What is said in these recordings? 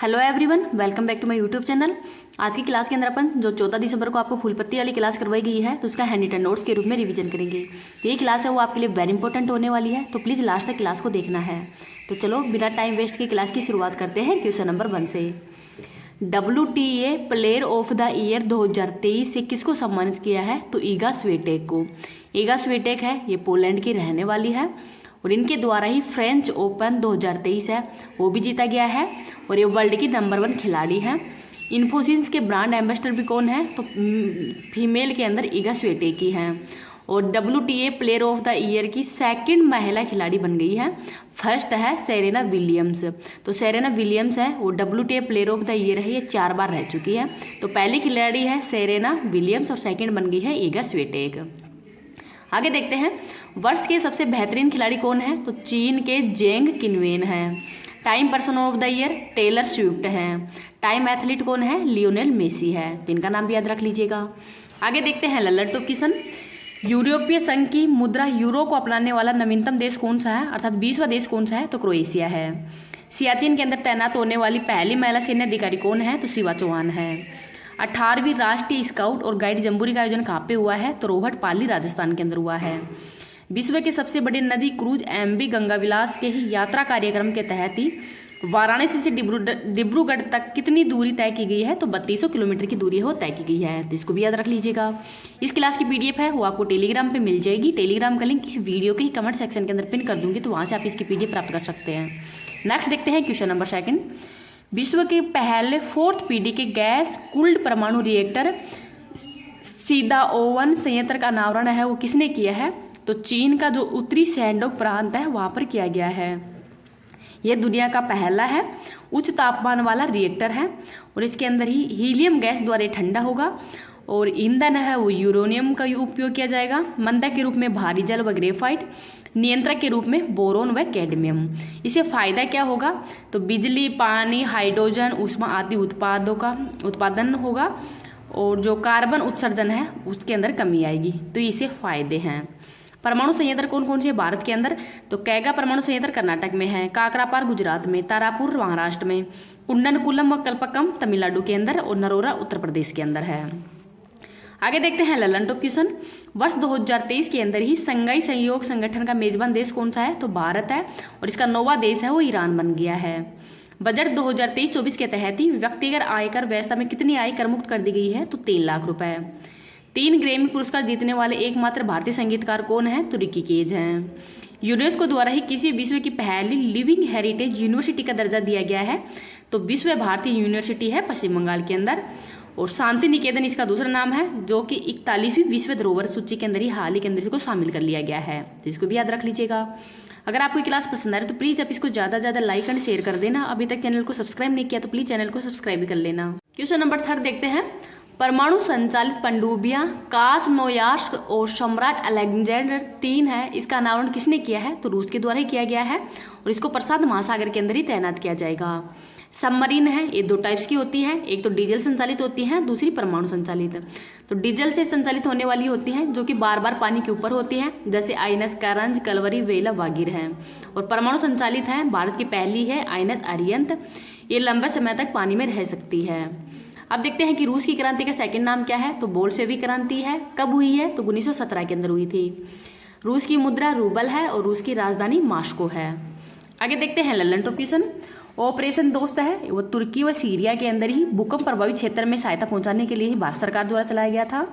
Hello everyone, welcome back to my YouTube channel. आज की class के अंदर अपन जो 14 दिसंबर को आपको फूल पत्ती वाली क्लास करवाई गई है तो उसका हैंड रिटन नोट्स के रूप में रिवीजन करेंगे। ये क्लास है वो आपके लिए वेरी इंपॉर्टेंट होने वाली है, तो प्लीज़ लास्ट तक क्लास को देखना है। तो चलो बिना टाइम वेस्ट के क्लास की शुरुआत करते हैं क्वेश्चन नंबर 1 से। WTA player of the year 2023 से किसको सम्मानित किया है? तो ईगा स्वीटेक को। ईगा स्वीटेक है, ये पोलैंड की रहने वाली है और इनके द्वारा ही फ्रेंच ओपन 2023 है वो भी जीता गया है और ये वर्ल्ड की नंबर 1 खिलाड़ी है। इन्फोसिस के ब्रांड एम्बेसडर भी कौन है? तो फीमेल के अंदर ईगा स्वीटेक की हैं। और WTA player of the year की सेकंड महिला खिलाड़ी बन गई है। फर्स्ट है सेरेना विलियम्स। तो सेरेना विलियम्स है वो WTA player of the year है, ये 4 बार रह चुकी है। तो पहली खिलाड़ी है सेरेना विलियम्स और सेकंड बन गई है ईगा स्वीटेक। आगे देखते हैं वर्ष के सबसे बेहतरीन खिलाड़ी कौन है? तो चीन के जेंग किनवेन है। Time person of the year Taylor Swift है। टाइम एथलीट कौन है? लियोनेल मेसी है। तो इनका नाम भी याद रख लीजिएगा। आगे देखते हैं लल्लर टॉप क्वेश्चन। यूरोपीय संघ की मुद्रा यूरो को अपनाने वाला नवीनतम देश कौन सा है, अर्थात 20वां देश कौन सा है? तो क्रोएशिया है। सियाचिन के अंदर तैनात होने वाली पहली महिला सैन्य अधिकारी कौन है? तो शिवा चौहान है। 18वीं राष्ट्रीय स्काउट और गाइड जम्बूरी का आयोजन कहाँ पे हुआ है? तो रोहट पाली राजस्थान के अंदर हुआ है। विश्व की सबसे बड़ी नदी क्रूज MV गंगा विलास के ही यात्रा कार्यक्रम के तहत ही वाराणसी से डिब्रूगढ़ तक कितनी दूरी तय की गई है? तो 3200 किलोमीटर की दूरी हो तय की गई है। तो इसको भी याद रख लीजिएगा। इस क्लास की PDF है वो आपको टेलीग्राम पे मिल जाएगी। टेलीग्राम का लिंक इस वीडियो के ही कमेंट सेक्शन के अंदर पिन कर दूंगी, तो वहाँ से आप इसकी PDF प्राप्त कर सकते हैं। नेक्स्ट देखते हैं क्वेश्चन नंबर 2। विश्व के पहले 4th पीढ़ी के गैस कूल्ड परमाणु रिएक्टर सीदाओवन संयंत्र का अनावरण है वो किसने किया है? तो चीन का जो उत्तरी शैंडोक प्रांत है वहाँ पर किया गया है। यह दुनिया का पहला है उच्च तापमान वाला रिएक्टर है और इसके अंदर ही हीलियम गैस द्वारा ठंडा होगा और ईंधन है वो यूरेनियम का उपयोग किया जाएगा। मंदक के रूप में भारी जल व ग्रेफाइट, नियंत्रक के रूप में बोरोन व कैडमियम। इससे फायदा क्या होगा? तो बिजली, पानी, हाइड्रोजन, ऊष्मा आदि उत्पादों का उत्पादन होगा और जो कार्बन उत्सर्जन है उसके अंदर कमी आएगी। तो इससे फायदे हैं। परमाणु संयंत्र कौन कौन से है भारत के अंदर? तो कैगा परमाणु संयंत्र कर्नाटक में है, काकरापार गुजरात में, तारापुर महाराष्ट्र में, कुंडनकुलम व कल्पकम तमिलनाडु के अंदर और नरोरा उत्तर प्रदेश के अंदर है। आगे देखते हैं ललन टॉप क्वेश्चन। वर्ष 2023 के अंदर ही संघाई सहयोग संगठन का मेजबान देश कौन सा है? तो भारत है और इसका 9वां देश है वो ईरान बन गया है। बजट 2023-24 के तहत ही व्यक्तिगत आयकर व्यवस्था में कितनी आय कर मुक्त कर दी गई है? तो 3 लाख रुपए। 3 ग्रैमी पुरस्कार जीतने वाले एकमात्र भारतीय संगीतकार कौन है? तो रिकी केज हैं। यूनेस्को द्वारा ही किसी विश्व की पहली लिविंग हेरिटेज यूनिवर्सिटी का दर्जा दिया गया है? तो विश्व भारती यूनिवर्सिटी है पश्चिम बंगाल के अंदर। और शांति निकेतन इसका दूसरा नाम है, जो कि 41वीं विश्व धरोहर सूची के अंदर ही हाल ही के अंदर इसको शामिल कर लिया गया है। तो इसको भी याद रख लीजिएगा। अगर आपको क्लास पसंद आ रही है तो प्लीज़ आप इसको ज़्यादा से ज़्यादा लाइक एंड शेयर कर देना। अभी तक चैनल को सब्सक्राइब नहीं किया तो प्लीज़ चैनल को सब्सक्राइब भी कर लेना। क्वेश्चन नंबर 3 देखते हैं। परमाणु संचालित पनडुब्बियां कास्नोयार्स्क और सम्राट अलेक्जेंडर 3 है, इसका अनावरण किसने किया है? तो रूस के द्वारा ही किया गया है और इसको प्रशांत महासागर के अंदर ही तैनात किया जाएगा। सबमरीन है ये 2 टाइप्स की होती है, एक तो डीजल संचालित होती है, दूसरी परमाणु संचालित। तो डीजल से संचालित होने वाली होती हैं जो कि बार बार पानी के ऊपर होती हैं, जैसे INS करंज, कलवरी, वेला, वागिर हैं। और परमाणु संचालित है भारत की पहली है INS अरिहंत, ये लंबे समय तक पानी में रह सकती है। अब देखते हैं कि रूस की क्रांति का सेकंड नाम क्या है? तो बोल्शेविक क्रांति है। कब हुई है? तो 1917 के अंदर हुई थी। रूस की मुद्रा रूबल है और रूस की राजधानी मास्को है। आगे देखते हैं ललन टॉप क्वेश्चन। ऑपरेशन दोस्त है वो तुर्की व सीरिया के अंदर ही भूकंप प्रभावित क्षेत्र में सहायता पहुंचाने के लिए ही भारत सरकार द्वारा चलाया गया था।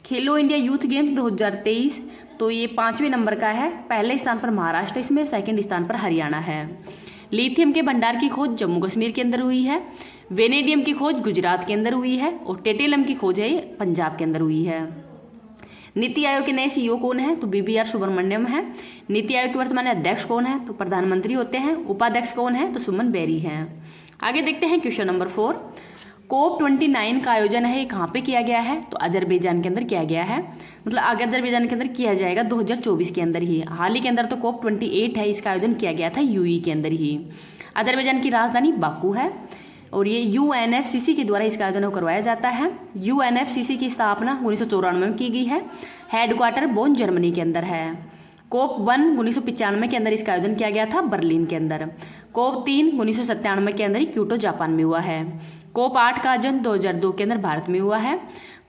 खेलो इंडिया यूथ गेम्स 2023 तो ये 5वें नंबर का है। पहले स्थान पर महाराष्ट्र, इसमें सेकंड स्थान पर हरियाणा है। लिथियम के भंडार की खोज जम्मू कश्मीर के अंदर हुई है। वेनेडियम की खोज गुजरात के अंदर हुई है और टेटेलम की खोज है पंजाब के अंदर हुई है। नीति आयोग के नए CEO कौन है? तो BBR सुब्रमण्यम है। नीति आयोग के वर्तमान अध्यक्ष कौन है? तो प्रधानमंत्री होते हैं। उपाध्यक्ष कौन है? तो सुमन बेरी हैं। आगे देखते हैं क्वेश्चन नंबर 4। COP29 का आयोजन है कहाँ पे किया गया है? तो अजरबैजान के अंदर किया गया है। मतलब अजरबैजान के अंदर किया जाएगा 2024 के अंदर ही। हाल ही के अंदर तो COP28 है, इसका आयोजन किया गया था UAE के अंदर ही। अजरबैजान की राजधानी बाकू है और ये UNFCCC के द्वारा इसका आयोजन करवाया जाता है। UNFCCC की स्थापना 1994 में की गई है। हेडक्वार्टर बोन जर्मनी के अंदर है। COP1 1995 के अंदर इसका आयोजन किया गया था बर्लिन के अंदर। COP 3 1997 के अंदर ही क्योटो जापान में हुआ है। COP 8 का आयोजन 2002 के अंदर भारत में हुआ है।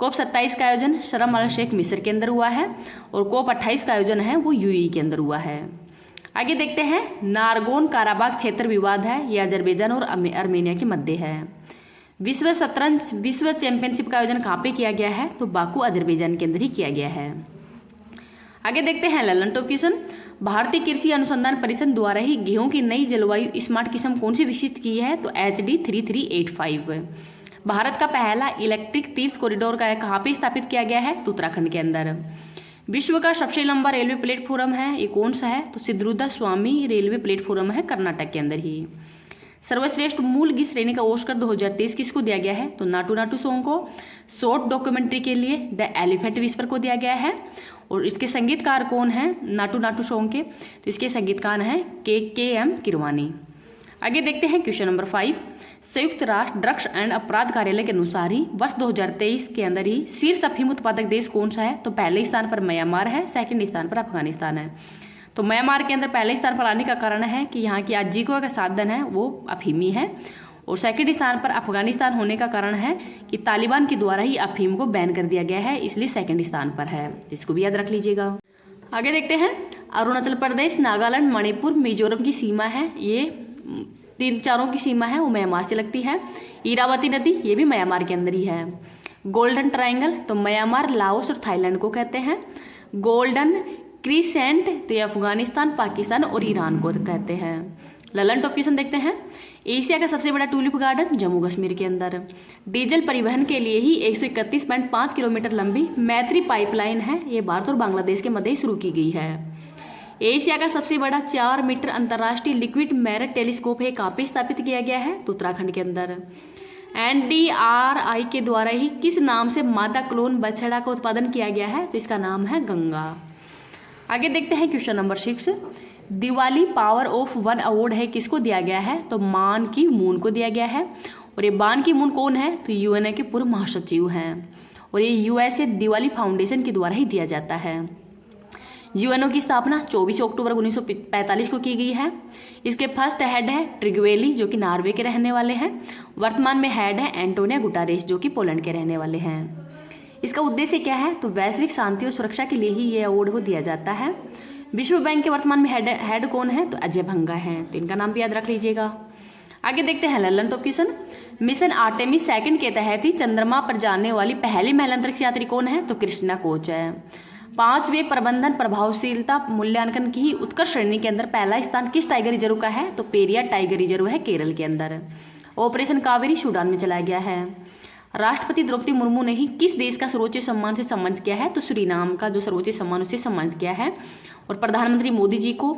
COP 27 का आयोजन शर्म अल शेख मिस्र के अंदर हुआ है और COP 28 का आयोजन है वो UAE के अंदर हुआ है। आगे देखते हैं, नारगोन काराबाग क्षेत्र विवाद है, ये अजरबैजान और आर्मेनिया के मध्य है। विश्व चैंपियनशिप का आयोजन कहाँ पे किया गया है, तो बाकू अजरबैजान के अंदर ही किया गया है। आगे देखते हैं ललन टॉप क्वेश्चन, भारतीय कृषि अनुसंधान परिषद द्वारा ही गेहूं की नई जलवायु स्मार्ट किस्म कौन सी विकसित की है, तो HD 3385। भारत का पहला इलेक्ट्रिक तीर्थ कॉरिडोर का कहाँ पे स्थापित किया गया है, तो उत्तराखंड के अंदर। विश्व का सबसे लंबा रेलवे प्लेटफॉर्म है, ये कौन सा है, तो सिद्धरूदा स्वामी रेलवे प्लेटफॉर्म है कर्नाटक के अंदर ही। सर्वश्रेष्ठ मूल गीत श्रेणी का ऑस्कर 2023 किसको दिया गया है, तो नाटू नाटू सॉन्ग को। शॉर्ट डॉक्यूमेंट्री के लिए द एलिफेंट विस्पर को दिया गया है। और इसके संगीतकार कौन है नाटू नाटू सॉन्ग के, तो इसके संगीतकार हैं KM किरवानी। आगे देखते हैं क्वेश्चन नंबर 5, संयुक्त राष्ट्र ड्रग्स एंड अपराध कार्यालय के अनुसार ही वर्ष 2023 के अंदर ही शीर्ष अफीम उत्पादक देश कौन सा है, तो पहले स्थान पर म्यांमार है, सेकंड स्थान पर अफगानिस्तान है। तो म्यांमार के अंदर पहले स्थान पर आने का कारण है कि यहाँ की आजीविका का साधन है वो अफीमी है, और सेकंड स्थान पर अफगानिस्तान होने का कारण है कि तालिबान के द्वारा ही अफीम को बैन कर दिया गया है, इसलिए सेकंड स्थान पर है, इसको भी याद रख लीजिएगा। आगे देखते हैं, अरुणाचल प्रदेश, नागालैंड, मणिपुर, मिजोरम की सीमा है, ये चारों की सीमा है वो म्यांमार से लगती है। इरावती नदी ये भी म्यांमार के अंदर ही है। गोल्डन ट्रायंगल, तो म्यांमार, लाओस और थाईलैंड को कहते हैं। गोल्डन क्रीसेंट, तो ये अफगानिस्तान, पाकिस्तान और ईरान को कहते हैं। ललन टॉप क्वेश्चन देखते हैं, एशिया का सबसे बड़ा टूलिप गार्डन जम्मू कश्मीर के अंदर। डीजल परिवहन के लिए ही 131.5 किलोमीटर लंबी मैत्री पाइपलाइन है, ये भारत और बांग्लादेश के मध्य शुरू की गई है। एशिया का सबसे बड़ा 4 मीटर अंतर्राष्ट्रीय लिक्विड मिरर टेलीस्कोप है, कहाँ पे स्थापित किया गया है, तो उत्तराखंड के अंदर। NDRI के द्वारा ही किस नाम से मादा क्लोन बछड़ा का उत्पादन किया गया है, तो इसका नाम है गंगा। आगे देखते हैं question number 6, Diwali power of one award है किसको दिया गया है, तो मान की मून को दिया गया है। और ये बान की मून कौन है, तो UN के पूर्व महासचिव हैं, और ये USA दिवाली फाउंडेशन के द्वारा ही दिया जाता है। UNO की स्थापना 24 अक्टूबर 1945 को की गई है। इसके फर्स्ट हेड है ट्रिग्वेली जो कि नॉर्वे के रहने वाले हैं। वर्तमान में हेड है एंटोनियो गुटारेस जो कि पोलैंड के रहने वाले हैं। इसका उद्देश्य क्या है, तो वैश्विक शांति और सुरक्षा के लिए ही ये अवार्ड को दिया जाता है। विश्व बैंक के वर्तमान में हेड कौन है, तो अजय भंगा हैं, तो इनका नाम भी याद रख लीजिएगा। आगे देखते हैं Lalan top question, mission Artemis 2 के तहत ही चंद्रमा पर जाने वाली पहली महिला अंतरिक्ष यात्री कौन है, तो कृष्णा कोच है। 5वें प्रबंधन प्रभावशीलता मूल्यांकन की ही उत्कर्ष श्रेणी के अंदर पहला स्थान किस टाइगर रिजर्व का है, तो पेरियार टाइगर रिजर्व है केरल के अंदर। ऑपरेशन कावेरी सूडान में चलाया गया है। राष्ट्रपति द्रौपदी मुर्मू ने ही किस देश का सर्वोच्च सम्मान से सम्मानित किया है, तो सूरीनाम का जो सर्वोच्च सम्मान उससे सम्मानित किया है। और प्रधानमंत्री मोदी जी को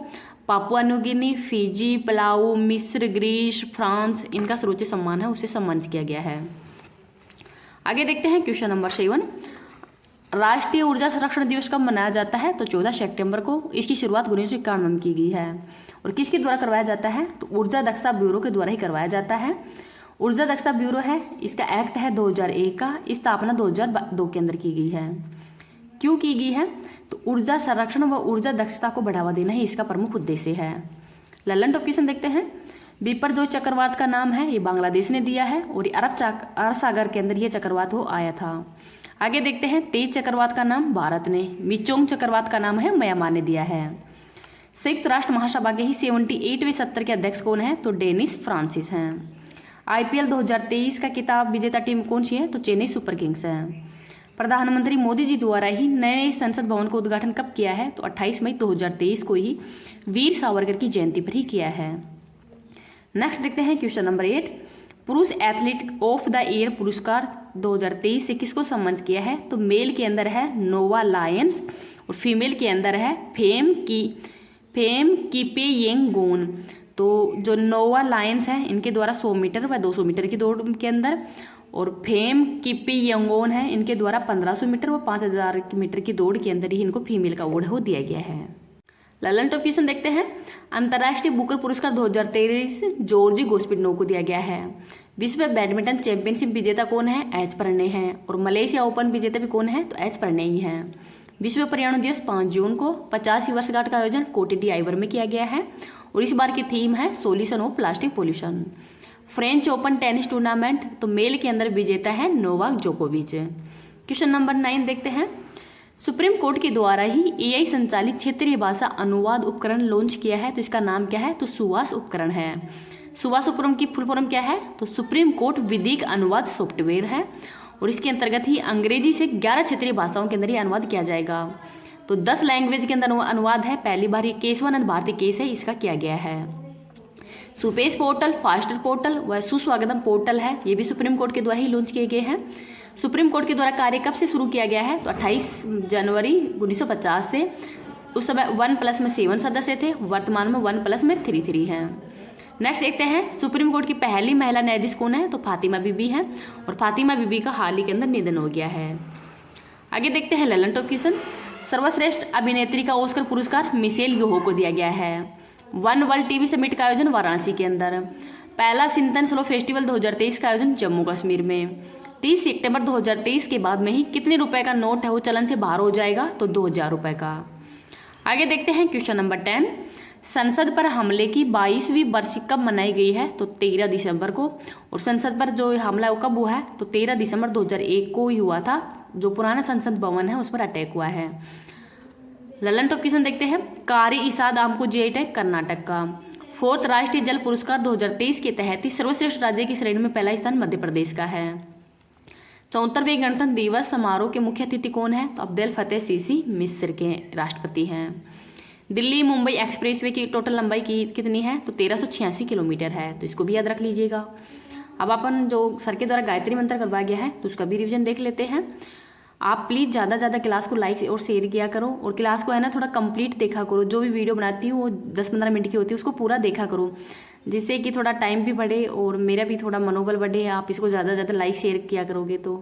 Papua New Guinea, Fiji, Palau, मिस्र, ग्रीस, फ्रांस, इनका सर्वोच्च सम्मान है उससे सम्मानित किया गया है। आगे देखते हैं क्वेश्चन नंबर 7, राष्ट्रीय ऊर्जा संरक्षण दिवस कब मनाया जाता है, तो 14 सितंबर को। इसकी शुरुआत 1991 में की गई है। और किसके द्वारा करवाया जाता है, तो ऊर्जा दक्षता ब्यूरो के द्वारा ही करवाया जाता है। ऊर्जा दक्षता ब्यूरो है, इसका एक्ट है 2001 का, स्थापना 2002 के अंदर की गई है। क्यों की गई है, तो ऊर्जा संरक्षण व ऊर्जा दक्षता को बढ़ावा देना ही इसका प्रमुख उद्देश्य है। ललन टॉप क्वेश्चन देखते हैं, बिपरजॉय चक्रवात का नाम है ये बांग्लादेश ने दिया है, और अरब सागर के अंदर ये चक्रवात वो आया था। आगे देखते हैं, तेज चक्रवात का नाम भारत ने, मिचोंग चक्रवात का नाम है म्यांमार ने दिया है। संयुक्त राष्ट्र महासभा के ही 78वें सत्र के अध्यक्ष कौन है, तो डेनिस फ्रांसिस हैं। IPL 2023 का खिताब विजेता टीम कौन सी है, तो चेन्नई सुपर किंग्स है। प्रधानमंत्री मोदी जी द्वारा ही नए संसद भवन का उद्घाटन कब किया है, तो 28 मई 2023 को ही वीर सावरकर की जयंती पर ही किया है। नेक्स्ट देखते हैं क्वेश्चन नंबर 8, पुरुष एथलीट ऑफ द ईयर पुरस्कार 2023 से किसको सम्मानित किया है, तो मेल के अंदर है नोवा लायंस और फीमेल के अंदर है फेम कीपे येंगोन। तो जो नोवा लायंस है इनके द्वारा 100 मीटर व 200 मीटर की दौड़ के अंदर, और फेम कीपे येंगोन है इनके द्वारा 1500 मीटर व 5000 मीटर की दौड़ के अंदर ही इनको फीमेल का अवार्ड हो दिया गया है। ललन टॉप क्वेश्चन देखते हैं, अंतर्राष्ट्रीय बुकर पुरस्कार 2023 जॉर्जी गोस्पिडनोव को दिया गया है। विश्व बैडमिंटन चैंपियनशिप विजेता कौन है, एच प्रणय है। और मलेशिया ओपन विजेता भी कौन है, तो एच प्रणय ही है। विश्व पर्यावरण दिवस 5 जून को 50वीं वर्षगांठ का आयोजन कोटे डी आइवर में किया गया है। और इस बार की थीम है solution of plastic pollution. French open tennis tournament, तो मेल के अंदर विजेता है नोवाक जोकोविच। क्वेश्चन नंबर 9 देखते हैं। सुप्रीम कोर्ट के द्वारा ही एआई संचालित क्षेत्रीय भाषा अनुवाद उपकरण लॉन्च किया है, तो इसका नाम क्या है, तो सुवास उपकरण है। सुवास उपकरण की फुल फॉर्म क्या है, तो सुप्रीम कोर्ट विधिक अनुवाद सॉफ्टवेयर है, और इसके अंतर्गत ही अंग्रेजी से 11 क्षेत्रीय भाषाओं के अंदर ही अनुवाद किया जाएगा। तो 10 लैंग्वेज के अंदर अनुवाद है। पहली बार ये केशवानंद भारती केस है, इसका किया गया है। सुपेश पोर्टल, फास्टर पोर्टल व सुस्वागतम पोर्टल है, ये भी सुप्रीम कोर्ट के द्वारा ही लॉन्च किए गए हैं। सुप्रीम कोर्ट के द्वारा कार्य कब से शुरू किया गया है, तो 28 जनवरी 1950 से। उस समय 1+ में 7 सदस्य थे, वर्तमान में 1+ में 3 हैं। नेक्स्ट देखते हैं सुप्रीम कोर्ट की पहली महिला न्यायाधीश कौन है, तो फातिमा बीबी है, और फातिमा बीबी का हाल ही के अंदर निधन हो गया है। आगे देखते हैं ललन टॉप क्वेश्चन। सर्वश्रेष्ठ अभिनेत्री का ऑस्कर पुरस्कार मिशेल योहो को दिया गया है। वन वर्ल्ड टीवी समिट का आयोजन वाराणसी के अंदर। पहला चिंतन स्लो फेस्टिवल 2023 का आयोजन जम्मू कश्मीर में। 30 सितंबर 2023 के बाद में ही कितने रुपए का नोट है वो चलन से बाहर हो जाएगा, तो 2000 रुपए का। आगे देखते हैं क्वेश्चन नंबर 10। संसद पर हमले की 22वीं वर्ष कब मनाई गई है, तो 13 दिसंबर को। और संसद पर जो हमला वो कब हुआ है, तो 13 दिसंबर 2001 को ही हुआ था। जो पुराना संसद भवन है उस पर अटैक हुआ है। ललन टॉप क्वेश्चन देखते हैं। कारी इसाद आमको जीआई टैग कर्नाटक का। 4th राष्ट्रीय जल पुरस्कार 2023 के तहत ही सर्वश्रेष्ठ राज्य की श्रेणी में पहला स्थान मध्य प्रदेश का है। 74वें गणतंत्र दिवस समारोह के मुख्य अतिथि कौन है, तो अब्देल फतेह सीसी मिस्र के राष्ट्रपति हैं। दिल्ली मुंबई एक्सप्रेसवे की टोटल लंबाई की कितनी है, तो 1386 किलोमीटर है, तो इसको भी याद रख लीजिएगा। अब अपन जो सर के द्वारा गायत्री मंत्र करवाया गया है तो उसका भी रिवीजन देख लेते हैं। आप प्लीज़ ज़्यादा ज़्यादा क्लास को लाइक और शेयर किया करो, और क्लास को है ना थोड़ा कंप्लीट देखा करो। जो भी वीडियो बनाती हूँ वो 10-15 मिनट की होती है, उसको पूरा देखा करो, जिससे कि थोड़ा टाइम भी बढ़े और मेरा भी थोड़ा मनोबल बढ़े। आप इसको ज़्यादा से ज़्यादा लाइक शेयर किया करोगे तो।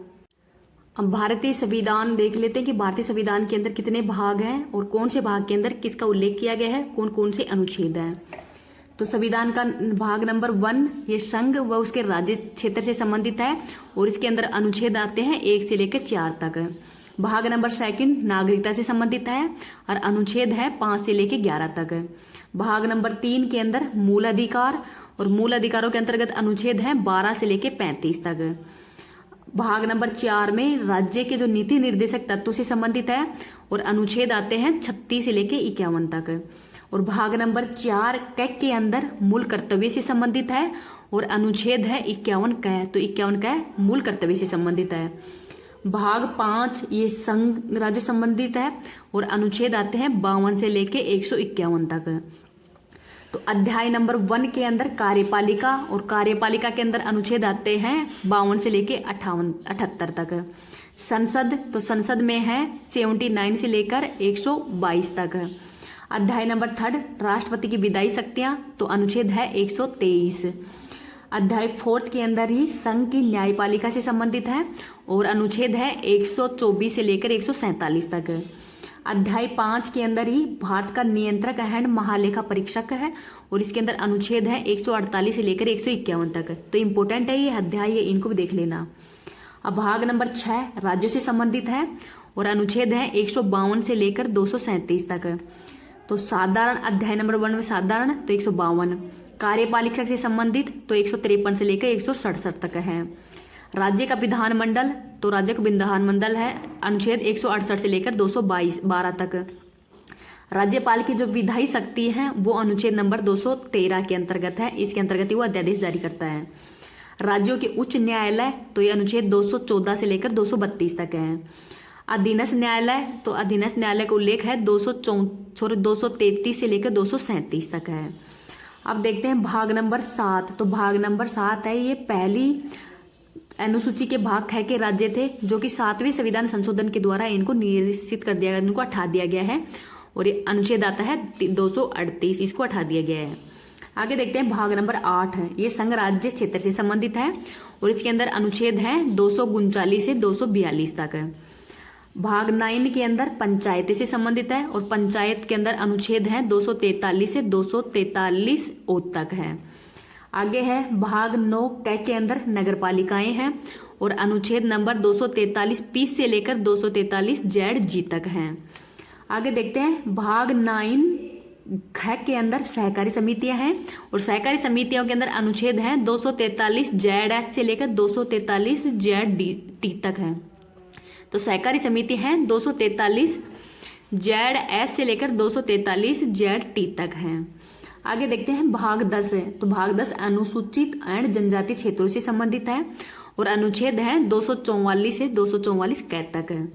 अब भारतीय संविधान देख लेते हैं कि भारतीय संविधान के अंदर कितने भाग हैं और कौन से भाग के अंदर किसका उल्लेख किया गया है, कौन कौन से अनुच्छेद हैं। तो संविधान का भाग नंबर 1 ये संघ व उसके राज्य क्षेत्र से संबंधित है, और इसके अंदर अनुच्छेद आते हैं 1 से लेकर 4 तक। भाग नंबर 2 नागरिकता से संबंधित है, और अनुच्छेद है 5 से लेकर 11 तक। भाग नंबर 3 के अंदर मूल अधिकार, और मूल अधिकारों के अंतर्गत अनुच्छेद है 12 से लेकर 35 तक। भाग नंबर 4 में राज्य के जो नीति निर्देशक तत्वों से संबंधित है, और अनुच्छेद आते हैं 36 से लेकर 51 तक। और भाग नंबर 4 के अंदर मूल कर्तव्य से संबंधित है, और अनुच्छेद है 51 क, तो 51 क मूल कर्तव्य से संबंधित है। भाग 5 ये संघ राज्य संबंधित है, और अनुच्छेद आते हैं 52 से लेके 151 तक। तो अध्याय नंबर 1 के अंदर कार्यपालिका, और कार्यपालिका के अंदर अनुच्छेद आते हैं 52 से लेके 78 तक। संसद, तो संसद में है 79 से लेकर 122 तक। अध्याय नंबर 3 राष्ट्रपति की विधायी शक्तियां, तो अनुच्छेद है 123। अध्याय 4 के अंदर ही संघ की न्यायपालिका से संबंधित है, और अनुच्छेद है 124 से लेकर 147 तक। अध्याय 5 के अंदर ही भारत का नियंत्रक एंड महालेखा परीक्षक है, और इसके अंदर अनुच्छेद है 148 से लेकर 151 तक। तो इम्पोर्टेंट है ये अध्याय, ये इनको भी देख लेना। अब भाग नंबर 6 राज्यों से संबंधित है, और अनुच्छेद है 152 से लेकर 237 तक। तो साधारण अध्याय नंबर 1 में साधारण, तो 152। कार्यपालिका से संबंधित तो 153 से लेकर 167 तक है। राज्य का विधानमंडल, तो राज्य का विधानमंडल है, अनुच्छेद 168 से लेकर 212 तक। राज्यपाल की जो विधायी शक्ति है वो अनुच्छेद नंबर 213 के अंतर्गत है, इसके अंतर्गत ही वो अध्यादेश जारी करता है। राज्यों के उच्च न्यायालय, तो ये अनुच्छेद 214 से लेकर 232 तक है। अधीनस्थ न्यायालय, तो अधीनस्थ न्यायालय का उल्लेख है 233 से लेकर 237 तक है। अब देखते हैं भाग नंबर 7। तो भाग नंबर 7 है ये पहली अनुसूची के भाग ख के राज्य थे, जो कि 7वें संविधान संशोधन के द्वारा इनको निश्चित कर दिया गया, इनको हटा दिया गया है, और ये अनुच्छेद आता है 238, इसको हटा दिया गया है। आगे देखते हैं भाग नंबर 8 है, ये संघ राज्य क्षेत्र से संबंधित है, और इसके अंदर अनुच्छेद है 239 से 242 तक। भाग 9 के अंदर पंचायत से संबंधित है, और पंचायत के अंदर अनुच्छेद है 243 से 243 ओ तक है। आगे है भाग 9 के अंदर नगर पालिकाएं हैं, और अनुच्छेद नंबर 243 पी से लेकर 243 जेड जी तक हैं। आगे देखते हैं भाग 9 ख के अंदर सहकारी समितियां हैं और सहकारी समितियों के अंदर अनुच्छेद है 243 ZH से लेकर 243 ZT तक है। तो सहकारी समिति है 243 ZS से लेकर 243 ZT तक है। आगे देखते हैं भाग 10 है। तो भाग 10 अनुसूचित एंड जनजाति क्षेत्रों से संबंधित है और अनुच्छेद है 244 से 244 कै तक है।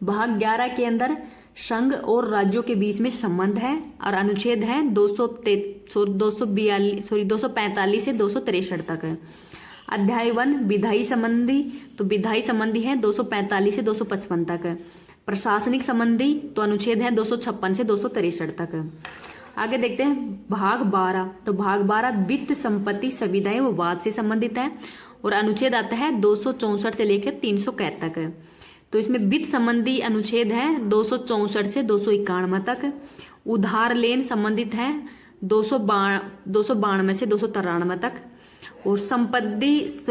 भाग 11 के अंदर संघ और राज्यों के बीच में संबंध है और अनुच्छेद है 245 से 263 तक है। अध्याय 1 विधायी संबंधी, तो विधायी संबंधी है 245 से 255 तक है। प्रशासनिक संबंधी तो अनुच्छेद है 256 से 263 तक है। आगे देखते हैं भाग 12। तो भाग 12 वित्त संपत्ति संविदाएं व वाद से संबंधित है और अनुच्छेद आता है 264 से लेकर 300 कै तक है। तो इसमें वित्त संबंधी अनुच्छेद है 264 से 291 तक। उधार लेन संबंधित है 292 से 293 तक और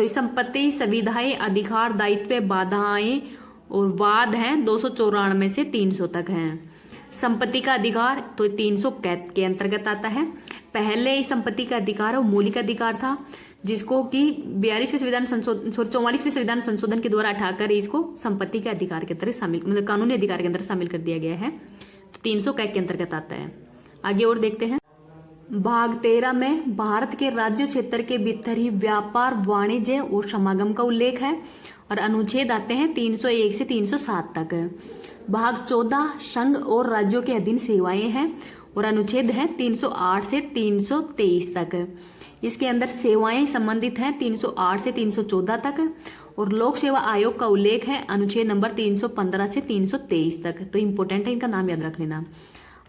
संपत्ति संविधाएं अधिकार दायित्व बाधाएं और वाद है 294 से 300 तक है। संपत्ति का अधिकार तो 300 के अंतर्गत आता है। पहले इस संपत्ति का अधिकार वो मौलिक अधिकार था जिसको कि 44वें संविधान संशोधन के द्वारा हटाकर इसको संपत्ति के अधिकार के अंतर्गत शामिल, मतलब कानूनी अधिकार के अंदर शामिल कर दिया गया है। तो 300 के अंतर्गत आता है। आगे और देखते हैं भाग 13 में भारत के राज्य क्षेत्र के भीतर ही व्यापार वाणिज्य और समागम का उल्लेख है और अनुच्छेद आते हैं 301 से 307 तक है। भाग 14 संघ और राज्यों के अधीन सेवाएं हैं और अनुच्छेद है 308 से 323 तक। इसके अंदर सेवाएं संबंधित हैं 308 से 314 तक और लोक सेवा आयोग का उल्लेख है अनुच्छेद नंबर 315 से 323 तक। तो इम्पोर्टेंट है, इनका नाम याद रख लेना।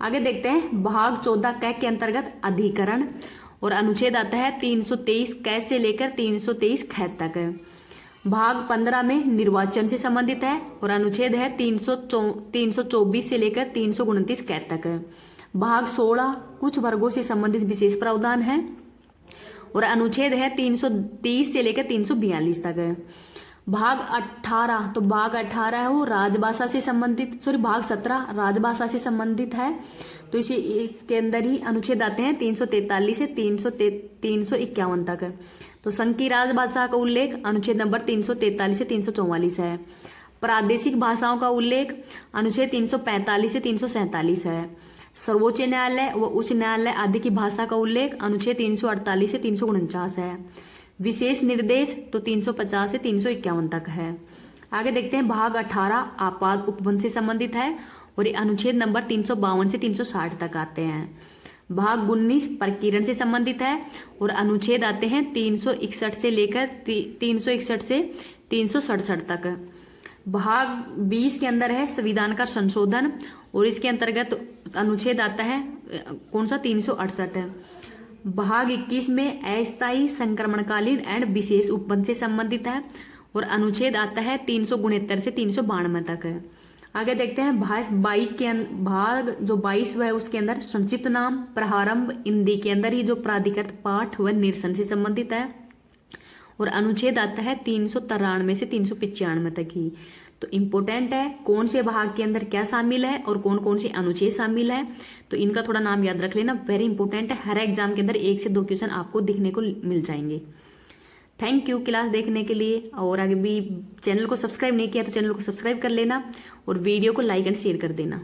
आगे देखते हैं भाग 14 कै के अंतर्गत अधिकरण और अनुच्छेद आता है 323 कै से लेकर 323 ख तक। भाग 15 में निर्वाचन से संबंधित है और अनुच्छेद है 324 से लेकर 329 कै तक। भाग 16 कुछ वर्गों से संबंधित विशेष प्रावधान है और अनुच्छेद है 330 से लेकर 342 तक है। भाग 18, तो भाग 18 है वो राजभाषा से संबंधित, भाग 17 राजभाषा से संबंधित है। तो इसके अंदर ही अनुच्छेद आते हैं 343 से 351 तक। तो संघ की राजभाषा का उल्लेख अनुच्छेद नंबर 343 से 344 है। प्रादेशिक भाषाओं का उल्लेख अनुच्छेद 345 से 347 है। सर्वोच्च न्यायालय व उच्च न्यायालय आदि की भाषा का उल्लेख अनुच्छेद 348 से 349 है। विशेष निर्देश तो 350 से 351 तक है। आगे देखते हैं भाग 18 आपात उपबंध से संबंधित है और ये अनुच्छेद नंबर 352 से 360 तक आते हैं। भाग 19 प्रकीर्णन से संबंधित है और अनुच्छेद आते हैं 361 से लेकर 361 से 367 तक। भाग 20 के अंदर है संविधान का संशोधन और इसके अंतर्गत अनुच्छेद आता है कौन सा 368 है। भाग 21 में अस्थायी संक्रमणकालीन एंड विशेष उपबंध से संबंधित है और अनुच्छेद आता है 369 से 392 तक है। आगे देखते हैं भाग जो 22 है उसके अंदर संक्षिप्त नाम प्रारंभ हिंदी के अंदर ही जो प्राधिकृत पाठ व निरसन से संबंधित है और अनुच्छेद आता है 393 से 395 तक ही। तो इम्पोर्टेंट है कौन से भाग के अंदर क्या शामिल है और कौन कौन से अनुच्छेद शामिल है, तो इनका थोड़ा नाम याद रख लेना, वेरी इंपॉर्टेंट है। हर एग्जाम के अंदर 1 से 2 क्वेश्चन आपको दिखने को मिल जाएंगे। थैंक यू क्लास देखने के लिए। और अगर भी चैनल को सब्सक्राइब नहीं किया तो चैनल को सब्सक्राइब कर लेना और वीडियो को लाइक एंड शेयर कर देना।